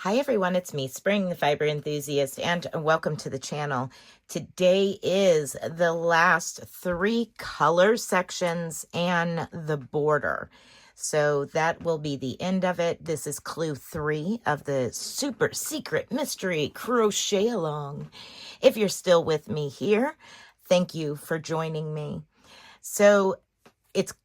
Hi everyone, it's me, Spring, the fiber enthusiast, and welcome to the channel. Today is the last 3 color sections and the border. So that will be the end of it. This is clue 3 of the super secret mystery crochet along. If you're still with me here, thank you for joining me. So it's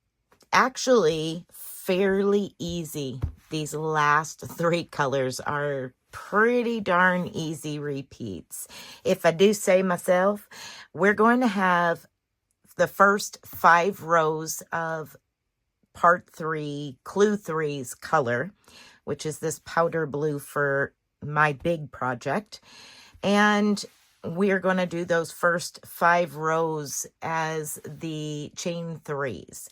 actually fairly easy. These last 3 colors are pretty darn easy repeats. If I do say myself, we're going to have the first 5 rows of part 3, clue 3's color, which is this powder blue for my big project. And we're going to do those first 5 rows as the chain 3s.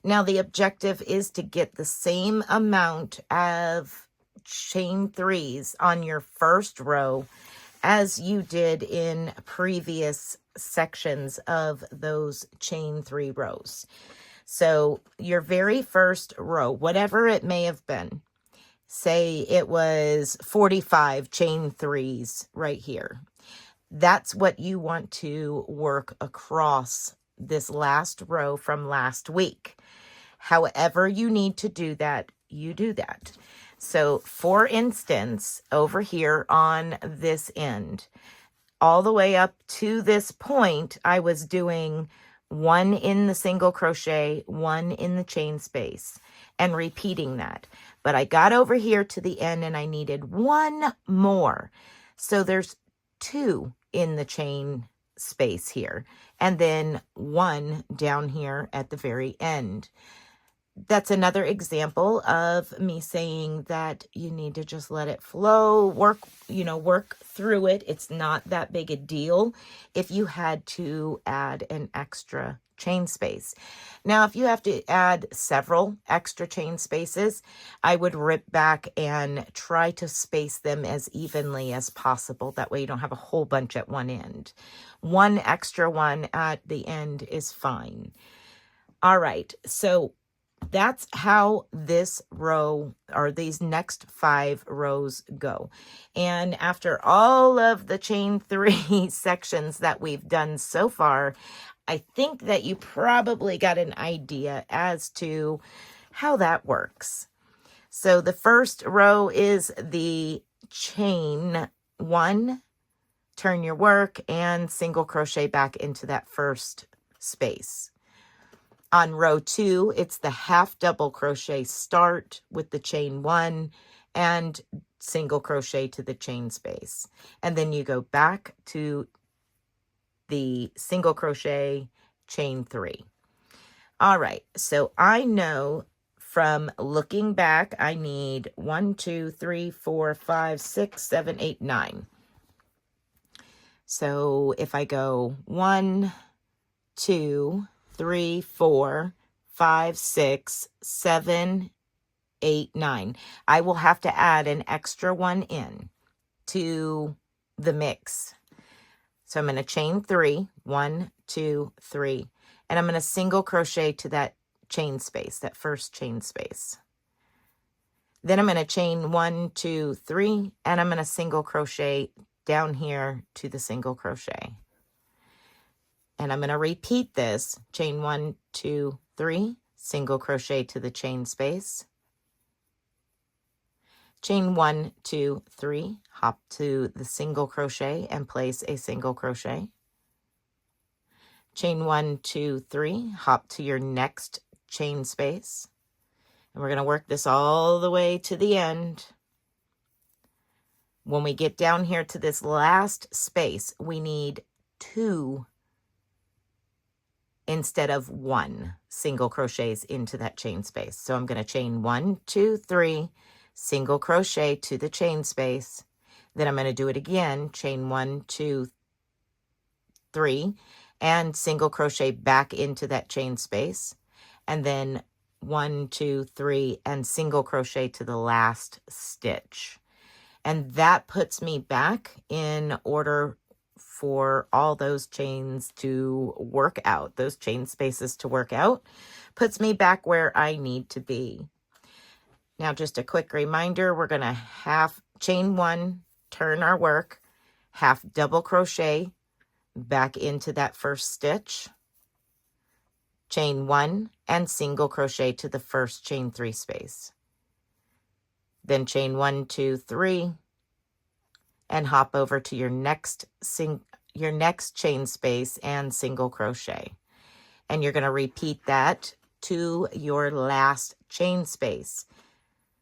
Now, the objective is to get the same amount of chain 3s on your first row as you did in previous sections of those chain 3 rows. So your very first row, whatever it may have been, say it was 45 chain 3s right here. That's what you want to work across this last row from last week. However you need to do that, you do that. So for instance, over here on this end, all the way up to this point, I was doing 1 in the single crochet, 1 in the chain space, and repeating that. But I got over here to the end and I needed 1 more. So there's 2 in the chain space here, and then 1 down here at the very end. That's another example of me saying that you need to just let it flow, work through it. It's not that big a deal if you had to add an extra chain space. Now, if you have to add several extra chain spaces, I would rip back and try to space them as evenly as possible. That way you don't have a whole bunch at one end. 1 extra one at the end is fine. All right, so that's how this row or these next 5 rows go. And after all of the chain 3 sections that we've done so far, I think that you probably got an idea as to how that works. So the first row is the chain 1, turn your work, and single crochet back into that first space. On row 2, it's the half double crochet start with the chain 1 and single crochet to the chain space. And then you go back to the single crochet, chain 3. All right, so I know from looking back, I need 1, 2, 3, 4, 5, 6, 7, 8, 9. So if I go 1, 2, 3, 4, 5, 6, 7, 8, 9. I will have to add an extra 1 in to the mix. So I'm going to chain 3, 1, 2, 3, and I'm going to single crochet to that chain space, that first chain space. Then I'm going to chain 1, 2, 3, and I'm going to single crochet down here to the single crochet. And I'm going to repeat this, chain 1, 2, 3, single crochet to the chain space. Chain 1, 2, 3, hop to the single crochet and place a single crochet. Chain 1, 2, 3, hop to your next chain space. And we're going to work this all the way to the end. When we get down here to this last space, we need 2 instead of 1 single crochets into that chain space. So I'm going to chain 1, 2, 3, single crochet to the chain space. Then I'm going to do it again, chain 1, 2, 3, and single crochet back into that chain space. And then 1, 2, 3, and single crochet to the last stitch. And that puts me back in order for all those chains to work out, those chain spaces to work out, puts me back where I need to be. Now, just a quick reminder, we're going to half chain 1, turn our work, half double crochet back into that first stitch, chain 1 and single crochet to the first chain 3 space. Then chain 1, 2, 3 and hop over to your next chain space and single crochet. And you're going to repeat that to your last chain space,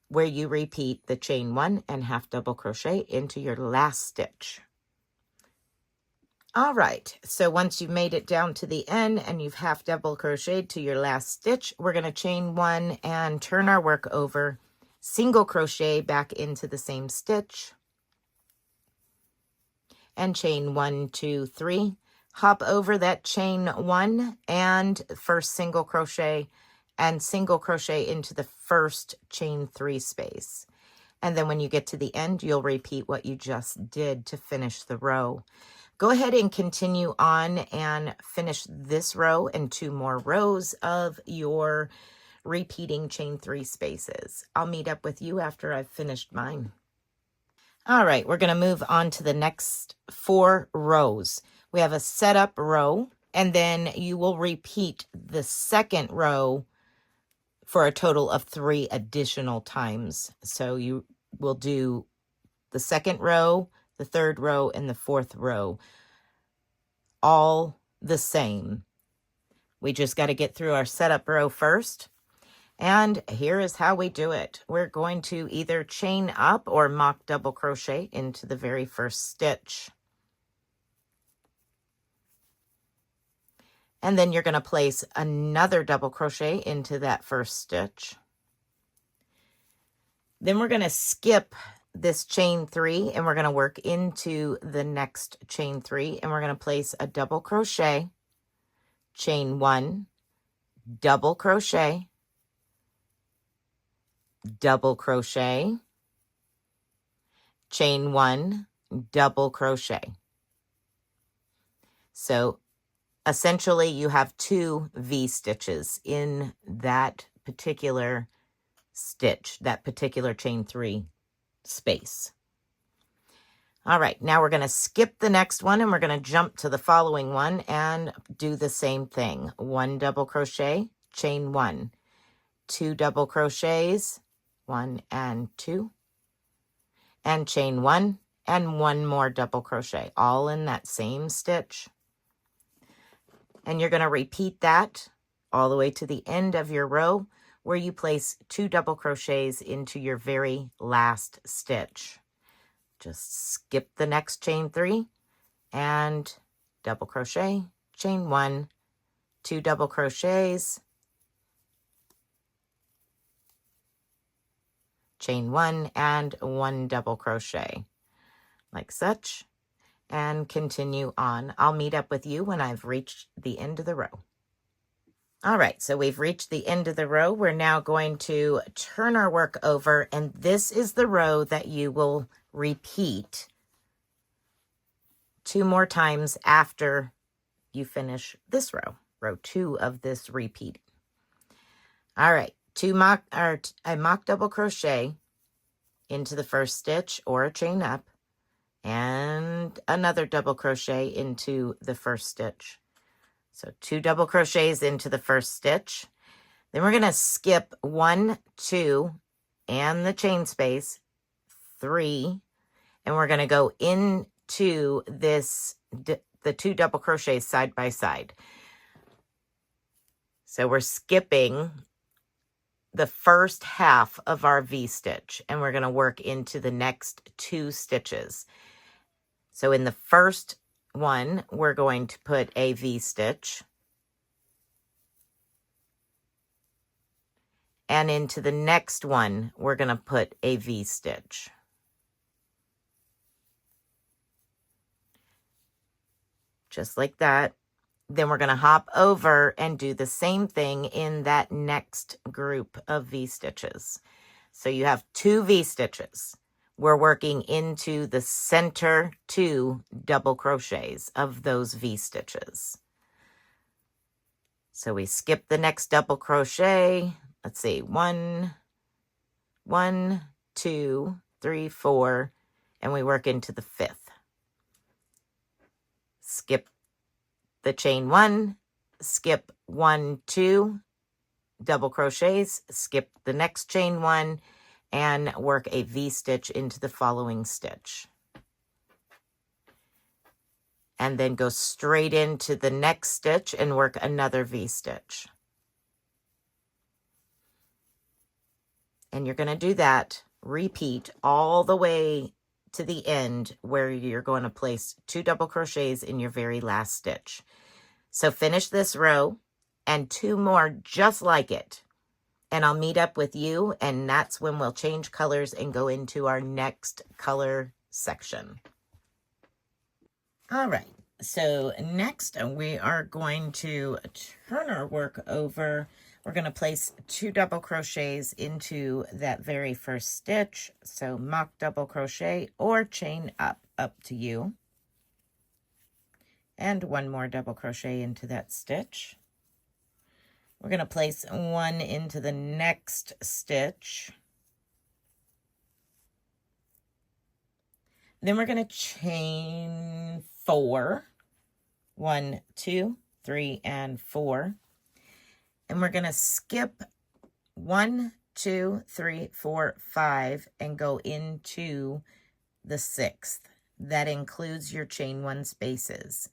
where you repeat the chain 1 and half double crochet into your last stitch. All right, so once you've made it down to the end and you've half double crocheted to your last stitch, we're going to chain 1 and turn our work over, single crochet back into the same stitch, and chain 1, 2, 3, hop over that chain 1 and first single crochet and single crochet into the first chain 3 space. And then when you get to the end, you'll repeat what you just did to finish the row. Go ahead and continue on and finish this row and 2 more rows of your repeating chain 3 spaces. I'll meet up with you after I've finished mine. All right, we're going to move on to the next 4 rows. We have a setup row, and then you will repeat the second row for a total of 3 additional times. So you will do the second row, the third row, and the fourth row, all the same. We just got to get through our setup row first. And here is how we do it. We're going to either chain up or mock double crochet into the very first stitch. And then you're going to place another double crochet into that first stitch. Then we're going to skip this chain 3 and we're going to work into the next chain 3, and we're going to place a double crochet, chain 1, double crochet, double crochet, chain 1, double crochet. So essentially you have 2 V stitches in that particular stitch, that particular chain 3 space. All right, now we're going to skip the next one and we're going to jump to the following one and do the same thing. 1 double crochet, chain 1, 2 double crochets, 1 and 2, and chain 1 and 1 more double crochet, all in that same stitch. And you're going to repeat that all the way to the end of your row, where you place 2 double crochets into your very last stitch. Just skip the next chain 3 and double crochet, chain 1, 2 double crochets, chain 1 and 1 double crochet, like such, and continue on. I'll meet up with you when I've reached the end of the row. All right, so we've reached the end of the row. We're now going to turn our work over, and this is the row that you will repeat 2 more times after you finish this row, row 2 of this repeat. All right, a mock double crochet into the first stitch or a chain up, and another double crochet into the first stitch. So 2 double crochets into the first stitch. Then we're going to skip 1, 2, and the chain space, 3, and we're going to go into this, the 2 double crochets side by side. So we're skipping the first half of our V stitch, and we're going to work into the next 2 stitches. So in the first one, we're going to put a V stitch, and into the next one, we're going to put a V stitch. Just like that. Then we're going to hop over and do the same thing in that next group of V stitches. So you have 2 V stitches. We're working into the center 2 double crochets of those V stitches. So we skip the next double crochet. Let's see, 1, 2, 3, 4, and we work into the 5th. Skip the chain 1, skip 1, 2, double crochets, skip the next chain 1, and work a V-stitch into the following stitch. And then go straight into the next stitch and work another V-stitch. And you're going to do that, repeat all the way to the end where you're going to place 2 double crochets in your very last stitch. So finish this row and 2 more just like it. And I'll meet up with you, and that's when we'll change colors and go into our next color section. All right, so next we are going to turn our work over. We're going to place 2 double crochets into that very first stitch. So mock double crochet or chain up to you. And 1 more double crochet into that stitch. We're going to place 1 into the next stitch. Then we're going to chain 4. 1, 2, 3, and 4. And we're going to skip 1, 2, 3, 4, 5 and go into the 6th. That includes your chain 1 spaces.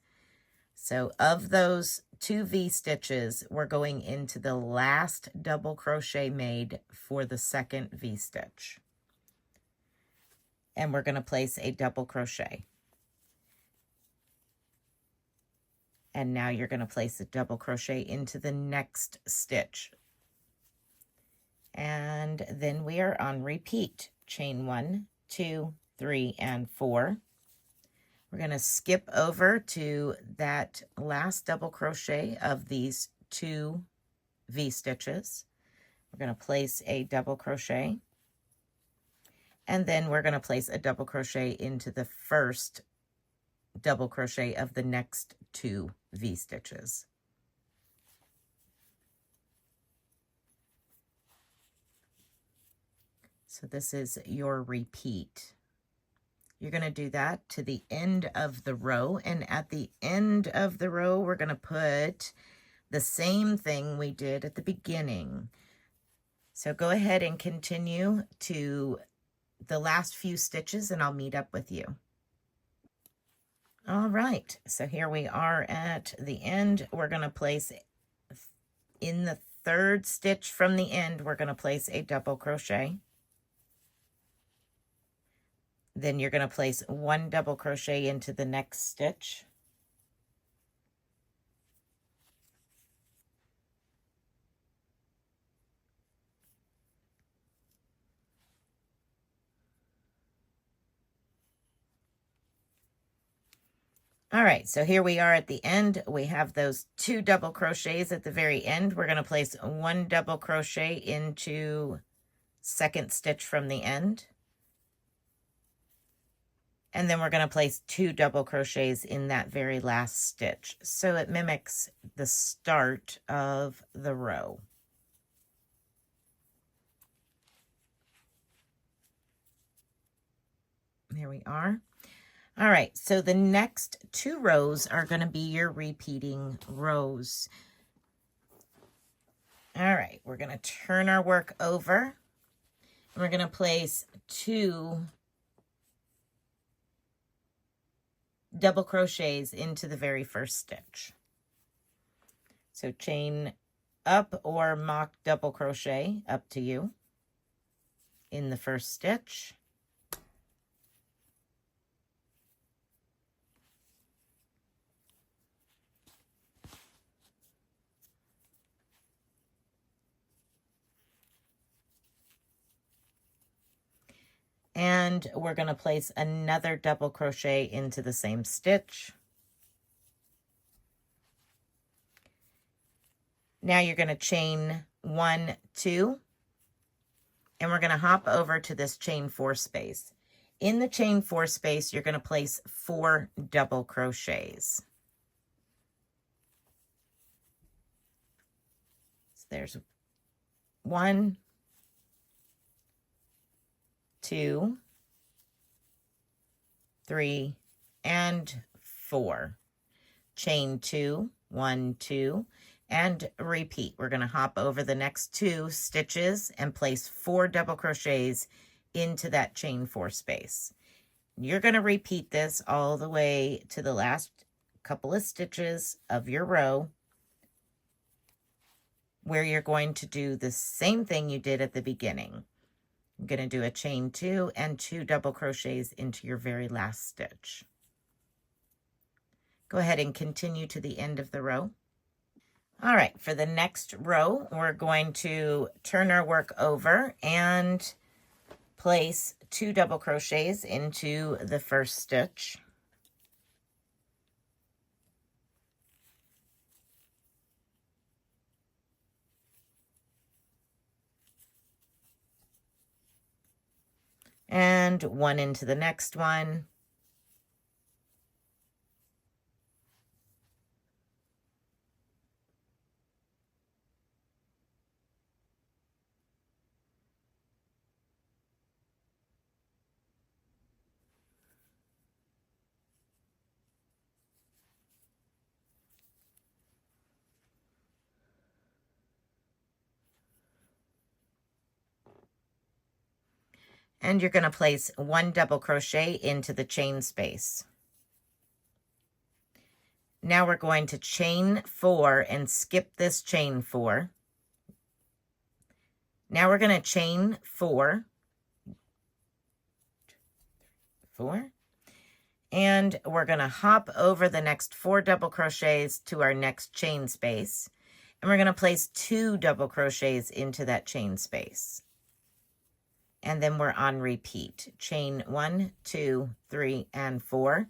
So of those 2 V-stitches, we're going into the last double crochet made for the second V-stitch. And we're going to place a double crochet. And now you're going to place a double crochet into the next stitch. And then we are on repeat. Chain 1, 2, 3, and 4. We're going to skip over to that last double crochet of these 2 V-stitches. We're going to place a double crochet. And then we're going to place a double crochet into the first double crochet of the next 2 V-stitches. So this is your repeat. You're going to do that to the end of the row, and at the end of the row we're going to put the same thing we did at the beginning. So go ahead and continue to the last few stitches and I'll meet up with you. All right, so here we are at the end. We're going to place in the 3rd stitch from the end, we're going to place a double crochet. Then you're going to place 1 double crochet into the next stitch. All right, so here we are at the end. We have those 2 double crochets at the very end. We're going to place 1 double crochet into 2nd stitch from the end. And then we're going to place 2 double crochets in that very last stitch. So it mimics the start of the row. There we are. All right, so the next 2 rows are going to be your repeating rows. All right, we're going to turn our work over. And we're going to place 2 double crochets into the very first stitch. So chain up or mock double crochet, up to you, in the first stitch. And we're going to place another double crochet into the same stitch. Now you're going to chain 1, 2, and we're going to hop over to this chain 4 space. In the chain 4 space, you're going to place 4 double crochets. So there's 1, 2, 3, and 4. Chain 2, 1, 2, and repeat. We're going to hop over the next 2 stitches and place 4 double crochets into that chain 4 space. You're going to repeat this all the way to the last couple of stitches of your row, where you're going to do the same thing you did at the beginning. I'm going to do a chain 2 and 2 double crochets into your very last stitch. Go ahead and continue to the end of the row. All right, for the next row, we're going to turn our work over and place 2 double crochets into the first stitch. And 1 into the next one. And you're going to place 1 double crochet into the chain space. Now we're going to chain 4 and skip this chain 4. Now we're going to chain 4, and we're going to hop over the next 4 double crochets to our next chain space, and we're going to place 2 double crochets into that chain space. And then we're on repeat. Chain 1, 2, 3, and 4.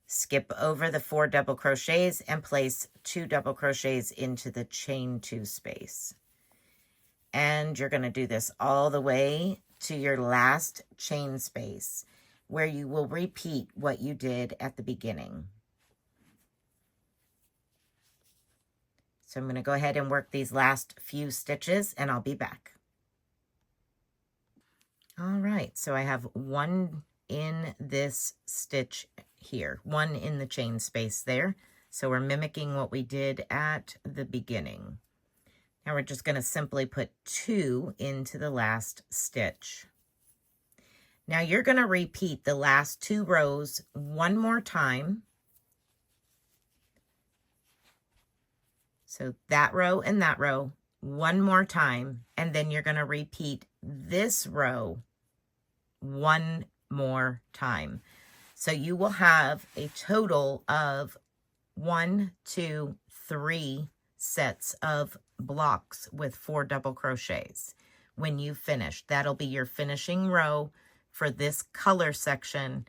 Skip over the 4 double crochets and place 2 double crochets into the chain 2 space. And you're going to do this all the way to your last chain space, where you will repeat what you did at the beginning. So I'm going to go ahead and work these last few stitches, and I'll be back. All right, so I have 1 in this stitch here, 1 in the chain space there. So we're mimicking what we did at the beginning. Now we're just going to simply put 2 into the last stitch. Now you're going to repeat the last 2 rows 1 more time. So that row and that row 1 more time, and then you're going to repeat this row 1 more time. So you will have a total of 1, 2, 3 sets of blocks with 4 double crochets. When you finish, that'll be your finishing row for this color section,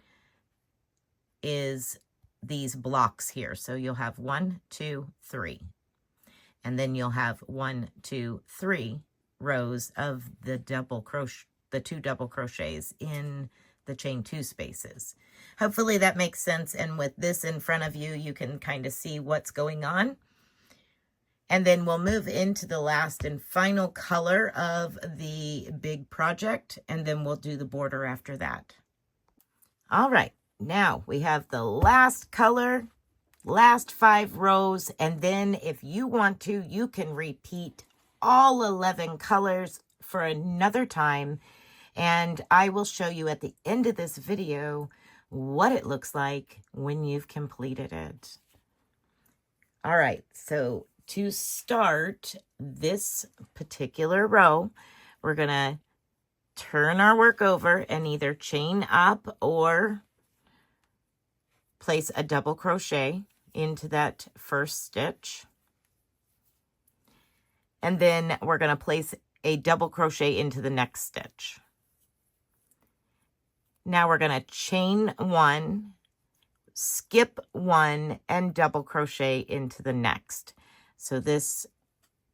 is these blocks here. So you'll have 1, 2, 3. And then you'll have 1, 2, 3 rows of the 2 double crochets in the chain 2 spaces. Hopefully that makes sense. And with this in front of you, you can kind of see what's going on. And then we'll move into the last and final color of the big project, and then we'll do the border after that. All right, now we have the last color, last 5 rows, and then if you want to, you can repeat all 11 colors for another time, and I will show you at the end of this video what it looks like when you've completed it. All right, so to start this particular row, we're going to turn our work over and either chain up or place a double crochet into that first stitch. And then we're going to place a double crochet into the next stitch. Now we're going to chain 1, skip 1, and double crochet into the next. So this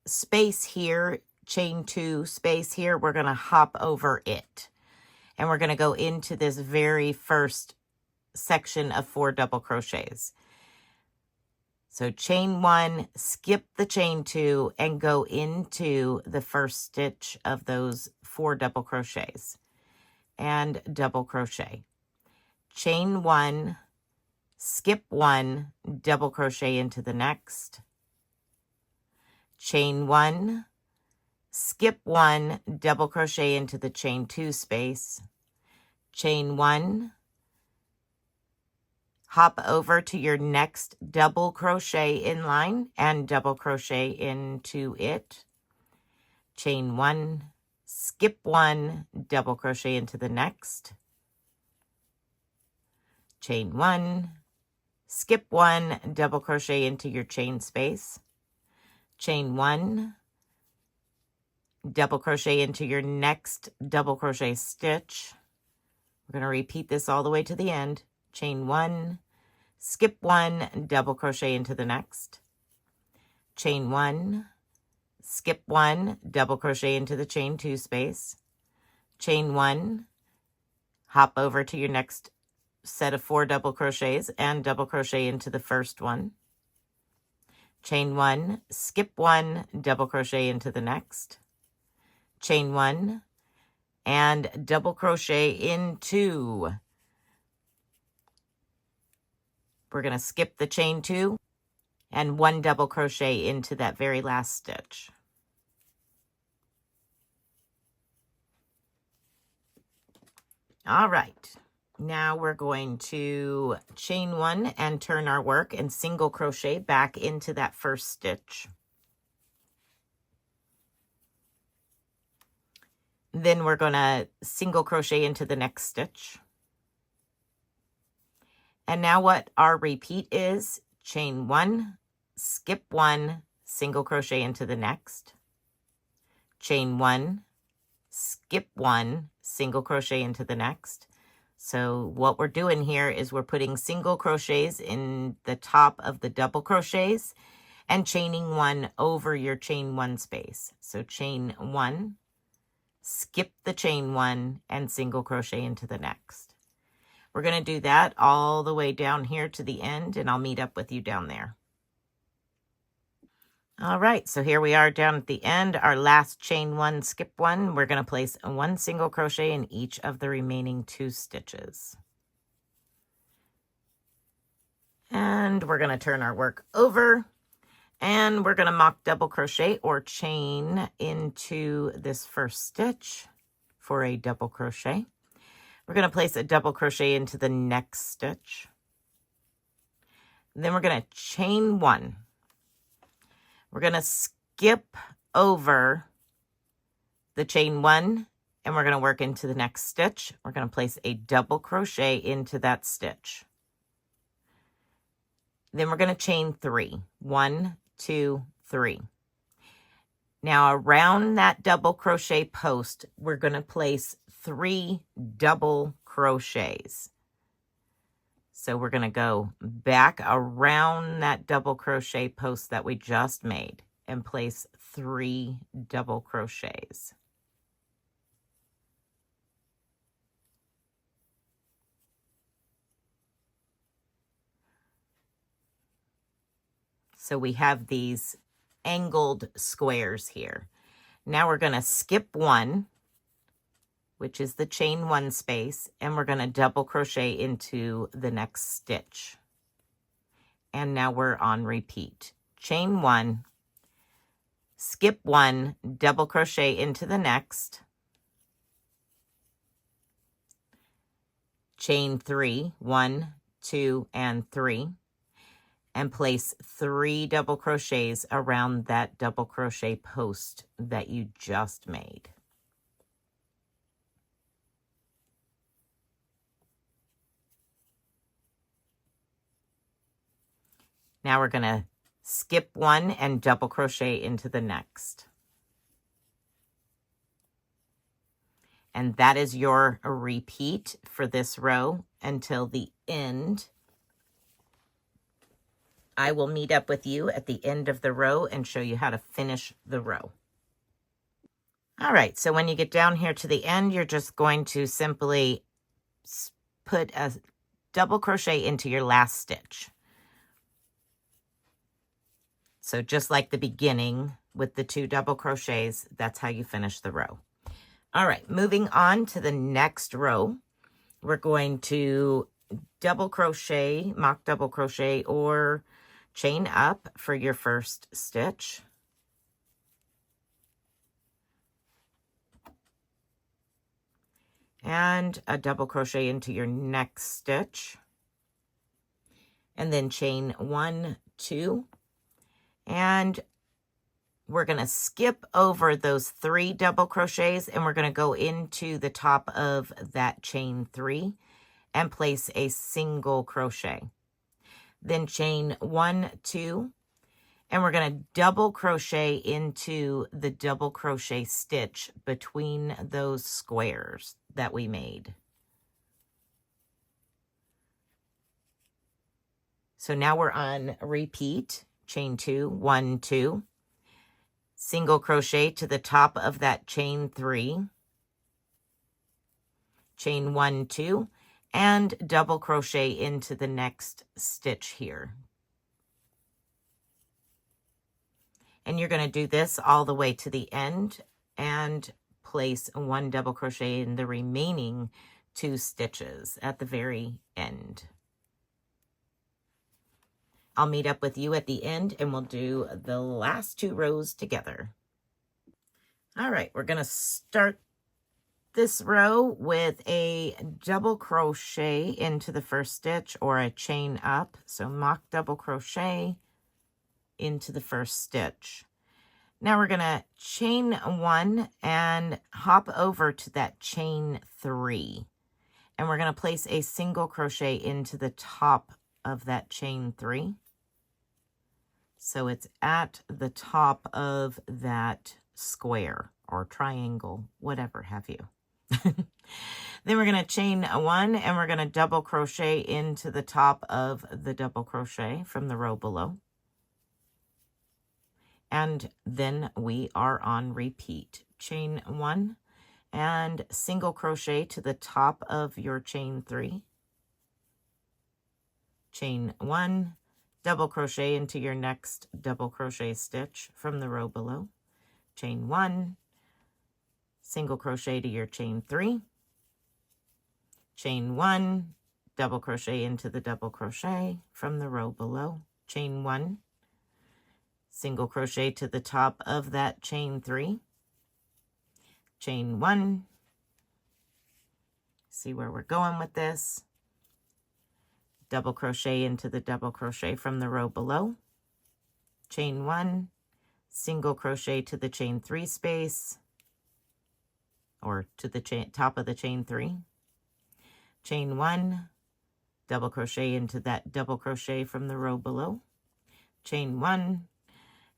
space here, chain 2 space here, we're going to hop over it. And we're going to go into this very first section of 4 double crochets. So chain 1, skip the chain 2, and go into the first stitch of those 4 double crochets. And double crochet. chain 1, skip 1, double crochet into the next, chain 1, skip 1, double crochet into the chain 2 space, chain 1, hop over to your next double crochet in line and double crochet into it, chain 1, skip 1, double crochet into the next, chain 1, skip 1, double crochet into your chain space, chain 1, double crochet into your next double crochet stitch. We're going to repeat this all the way to the end. Chain 1, skip 1, double crochet into the next, chain 1, skip 1, double crochet into the chain 2 space, chain 1, hop over to your next set of 4 double crochets and double crochet into the first one, chain 1, skip 1, double crochet into the next, chain 1, and double crochet into. We're going to skip the chain 2 and 1 double crochet into that very last stitch. All right, now we're going to chain 1 and turn our work and single crochet back into that first stitch. Then we're going to single crochet into the next stitch. And now what our repeat is, chain 1, skip 1, single crochet into the next, chain 1, skip 1, single crochet into the next. So what we're doing here is we're putting single crochets in the top of the double crochets and chaining 1 over your chain 1 space. So chain 1, skip the chain 1, and single crochet into the next. We're going to do that all the way down here to the end, and I'll meet up with you down there. All right, so here we are down at the end, our last chain 1, skip 1. We're going to place 1 single crochet in each of the remaining 2 stitches. And we're going to turn our work over, and we're going to mock double crochet or chain into this first stitch for a double crochet. We're going to place a double crochet into the next stitch. Then we're going to chain 1. We're going to skip over the chain 1 and we're going to work into the next stitch. We're going to place a double crochet into that stitch. Then we're going to chain 3. 1, 2, 3. Now around that double crochet post, we're going to place 3 double crochets. So we're going to go back around that double crochet post that we just made and place 3 double crochets. So we have these angled squares here. Now we're going to skip 1, which is the chain 1 space, and we're going to double crochet into the next stitch. And now we're on repeat. Chain 1, skip 1, double crochet into the next, chain 3, 1, 2, and 3, and place 3 double crochets around that double crochet post that you just made. Now we're going to skip 1 and double crochet into the next. And that is your repeat for this row until the end. I will meet up with you at the end of the row and show you how to finish the row. All right, so when you get down here to the end, you're just going to simply put a double crochet into your last stitch. So just like the beginning with the 2 double crochets, that's how you finish the row. All right, moving on to the next row, we're going to double crochet, mock double crochet, or chain up for your first stitch. And a double crochet into your next stitch. And then chain 1, 2. And we're going to skip over those 3 double crochets, and we're going to go into the top of that chain 3 and place a single crochet. Then chain 1, 2, and we're going to double crochet into the double crochet stitch between those squares that we made. So now we're on repeat, chain 2, 1, 2, single crochet to the top of that chain 3, chain 1, 2, and double crochet into the next stitch here. And you're going to do this all the way to the end and place 1 double crochet in the remaining 2 stitches at the very end. I'll meet up with you at the end and we'll do the last 2 rows together. All right, we're going to start this row with a double crochet into the first stitch or a chain up. So mock double crochet into the first stitch. Now we're going to chain 1 and hop over to that chain 3. And we're going to place a single crochet into the top of that chain 3. So it's at the top of that square or triangle, whatever have you. Then we're going to chain 1 and we're going to double crochet into the top of the double crochet from the row below. And then we are on repeat. Chain 1 and single crochet to the top of your chain 3. Chain 1, double crochet into your next double crochet stitch from the row below. Chain 1, single crochet to your chain 3. Chain 1, double crochet into the double crochet from the row below. Chain 1, single crochet to the top of that chain 3. Chain 1. See where we're going with this. Double crochet into the double crochet from the row below. Chain 1, single crochet to the chain 3 space or to the top of the chain 3. Chain 1, double crochet into that double crochet from the row below. Chain 1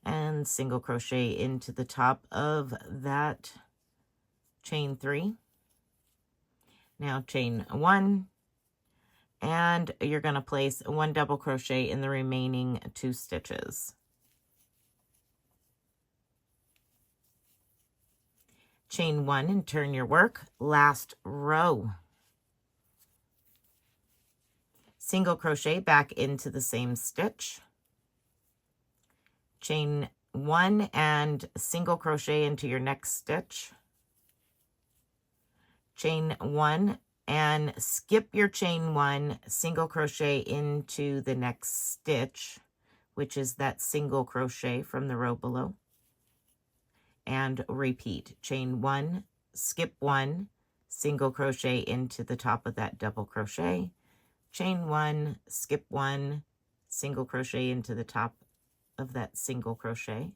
and single crochet into the top of that chain 3. Now chain 1 and you're going to place 1 double crochet in the remaining 2 stitches. Chain 1 and turn your work, last row. Single crochet back into the same stitch. Chain 1 and single crochet into your next stitch. Chain 1 and skip your chain 1, single crochet into the next stitch, which is that single crochet from the row below. And repeat. Chain 1, skip 1, single crochet into the top of that double crochet. Chain 1, skip 1, single crochet into the top of that single crochet.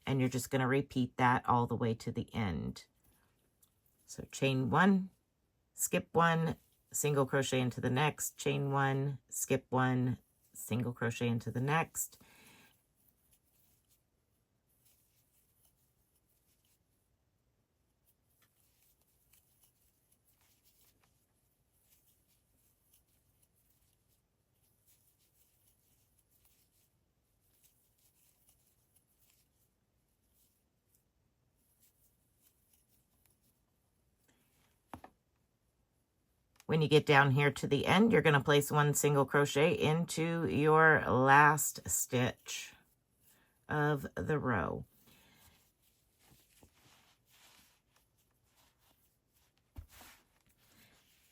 And you're just going to repeat that all the way to the end. So chain 1, skip 1, single crochet into the next, chain 1, skip 1, single crochet into the next. When you get down here to the end, you're going to place 1 single crochet into your last stitch of the row.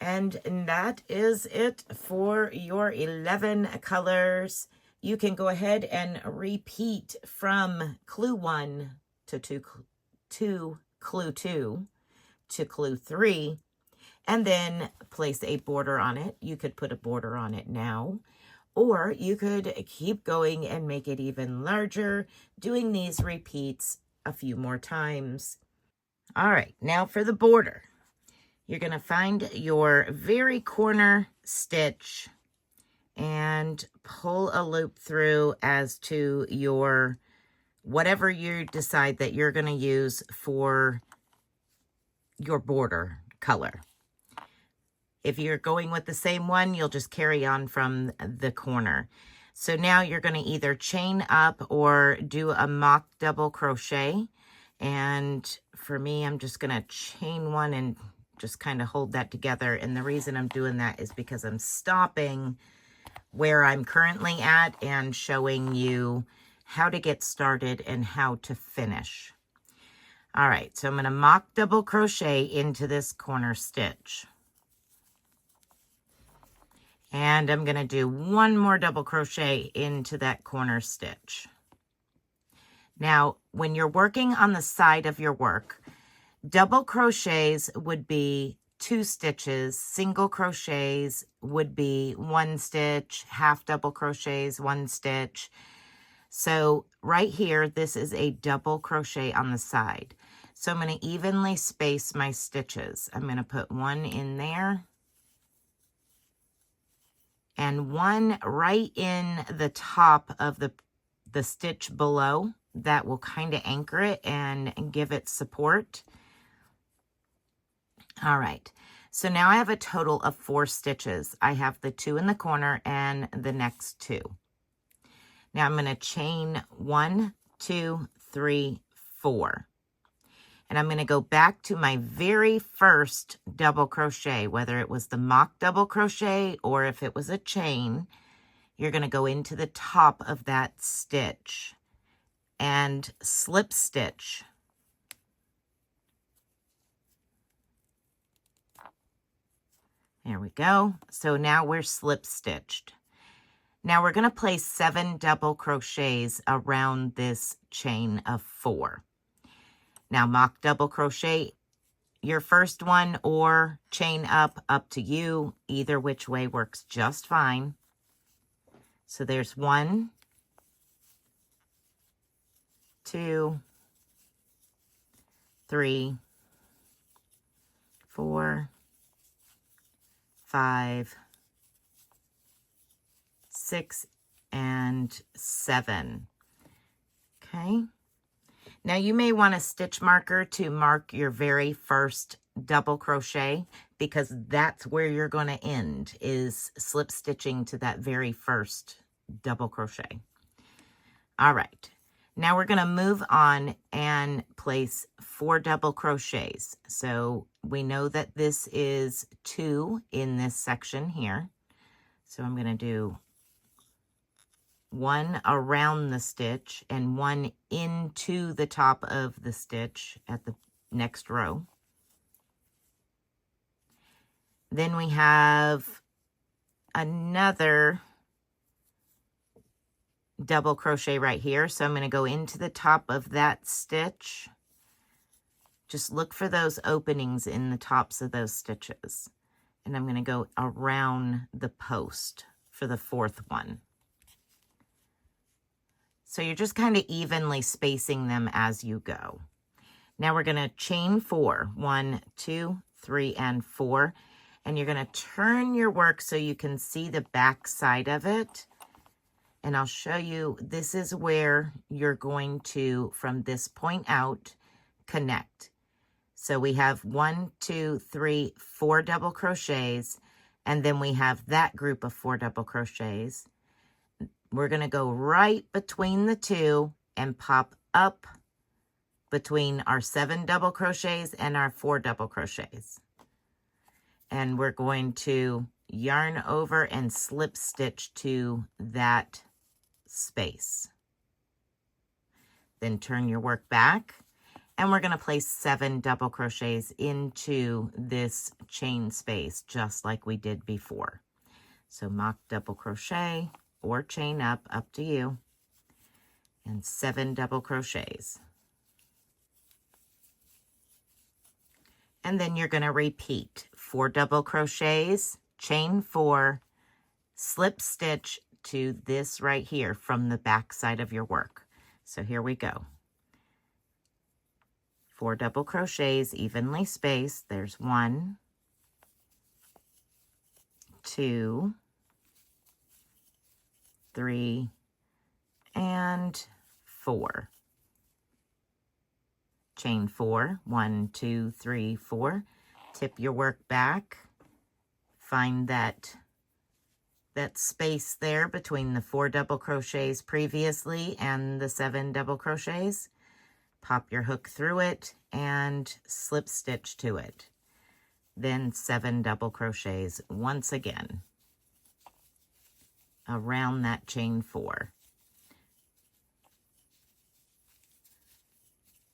And that is it for your 11 colors. You can go ahead and repeat from clue 1 to clue 2 to clue 3, and then place a border on it. You could put a border on it now, or you could keep going and make it even larger, doing these repeats a few more times. All right, now for the border. You're going to find your very corner stitch and pull a loop through as to your whatever you decide that you're going to use for your border color. If you're going with the same one, you'll just carry on from the corner. So now you're going to either chain up or do a mock double crochet. And for me, I'm just going to chain one and just kind of hold that together. And the reason I'm doing that is because I'm stopping where I'm currently at and showing you how to get started and how to finish. All right, so I'm going to mock double crochet into this corner stitch. And I'm going to do one more double crochet into that corner stitch. Now, when you're working on the side of your work, double crochets would be 2 stitches, single crochets would be 1 stitch, half double crochets 1 stitch. So right here, this is a double crochet on the side. So I'm going to evenly space my stitches. I'm going to put 1 in there and 1 right in the top of the stitch below. That will kind of anchor it and give it support. All right, so now I have a total of 4 stitches. I have the 2 in the corner and the next 2. Now I'm going to chain 1, 2, 3, 4. And I'm going to go back to my very first double crochet, whether it was the mock double crochet or if it was a chain. You're going to go into the top of that stitch and slip stitch. There we go. So now we're slip stitched. Now we're going to place 7 double crochets around this chain of 4. Now mock double crochet your first one or chain up to you. Either which way works just fine. So there's 1, 2, 3, 4, 5, 6, and 7. Okay. Now you may want a stitch marker to mark your very first double crochet, because that's where you're going to end, is slip stitching to that very first double crochet. All right. Now we're going to move on and place 4 double crochets. So we know that this is 2 in this section here. So I'm going to do 1 around the stitch and 1 into the top of the stitch at the next row. Then we have another double crochet right here. So I'm going to go into the top of that stitch. Just look for those openings in the tops of those stitches. And I'm going to go around the post for the 4th one. So you're just kind of evenly spacing them as you go. Now we're going to chain 4. 1, 2, 3, and 4. And you're going to turn your work so you can see the back side of it. And I'll show you, this is where you're going to, from this point out, connect. So we have 1, 2, 3, 4 double crochets, and then we have that group of 4 double crochets. We're going to go right between the 2 and pop up between our 7 double crochets and our 4 double crochets. And we're going to yarn over and slip stitch to that space. Then turn your work back And we're going to place 7 double crochets into this chain space, just like we did before. So mock double crochet or chain up to you, and 7 double crochets. And then you're going to repeat 4 double crochets, chain 4, slip stitch to this right here from the back side of your work. So here we go. 4 double crochets, evenly spaced. There's 1, 2, 3, and 4. Chain 4, 1, 2, 3, 4. Tip your work back. Find that space there between the 4 double crochets previously and the 7 double crochets. Pop your hook through it and slip stitch to it. Then 7 double crochets once again around that chain 4.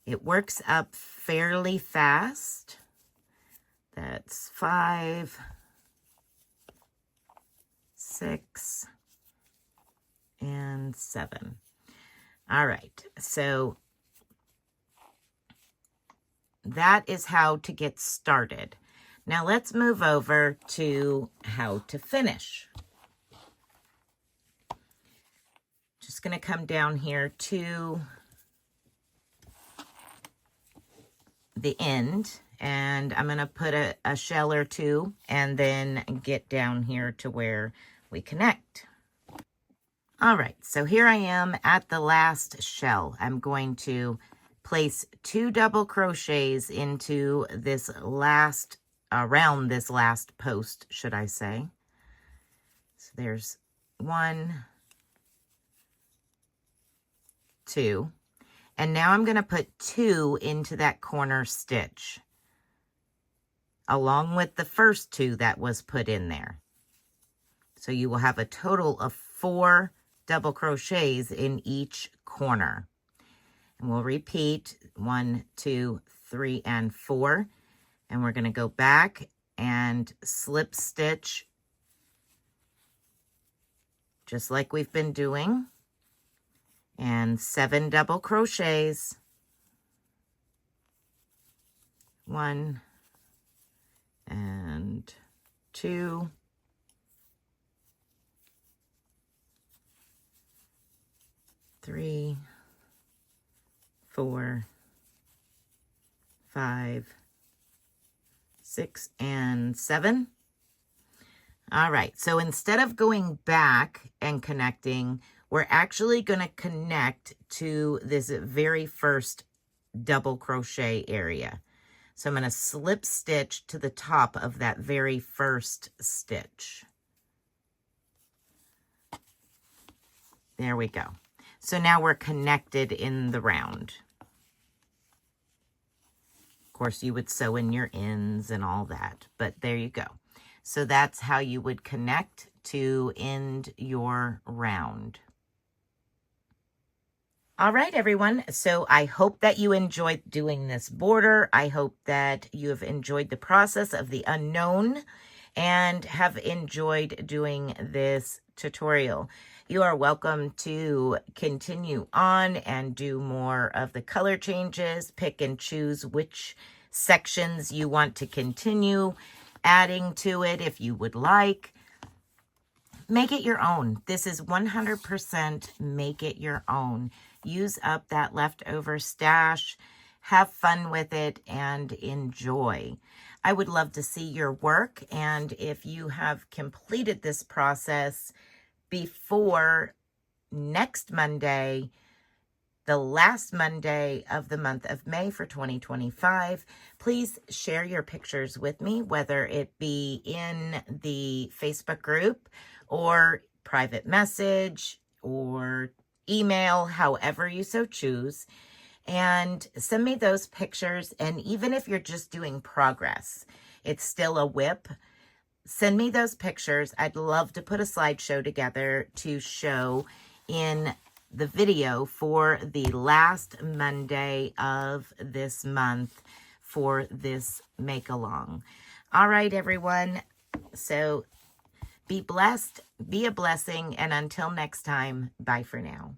It works up fairly fast. That's 5, 6, and 7. All right, so that is how to get started. Now let's move over to how to finish. Just going to come down here to the end, and I'm going to put a shell or 2 and then get down here to where we connect. All right, so here I am at the last shell. I'm going to place 2 double crochets into this last, around this last post, should I say. So there's 1, 2. And now I'm going to put 2 into that corner stitch, along with the first 2 that was put in there. So you will have a total of 4 double crochets in each corner. And we'll repeat 1, 2, 3, and 4. And we're going to go back and slip stitch just like we've been doing. And 7 double crochets. 1 and 2. 3, 4, 5, 6, and 7. All right, so instead of going back and connecting, we're actually going to connect to this very first double crochet area. So I'm going to slip stitch to the top of that very first stitch. There we go. So now we're connected in the round. Of course, you would sew in your ends and all that, but there you go. So that's how you would connect to end your round. All right, everyone. So I hope that you enjoyed doing this border. I hope that you have enjoyed the process of the unknown and have enjoyed doing this tutorial. You are welcome to continue on and do more of the color changes, pick and choose which sections you want to continue adding to it if you would like. Make it your own. This is 100% make it your own. Use up that leftover stash, have fun with it, and enjoy. I would love to see your work, and if you have completed this process before next Monday, the last Monday of the month of May for 2025, please share your pictures with me, whether it be in the Facebook group or private message or email, however you so choose, and send me those pictures. And even if you're just doing progress, it's still a whip. Send me those pictures. I'd love to put a slideshow together to show in the video for the last Monday of this month for this make along. All right, everyone. So be blessed, be a blessing, and until next time, bye for now.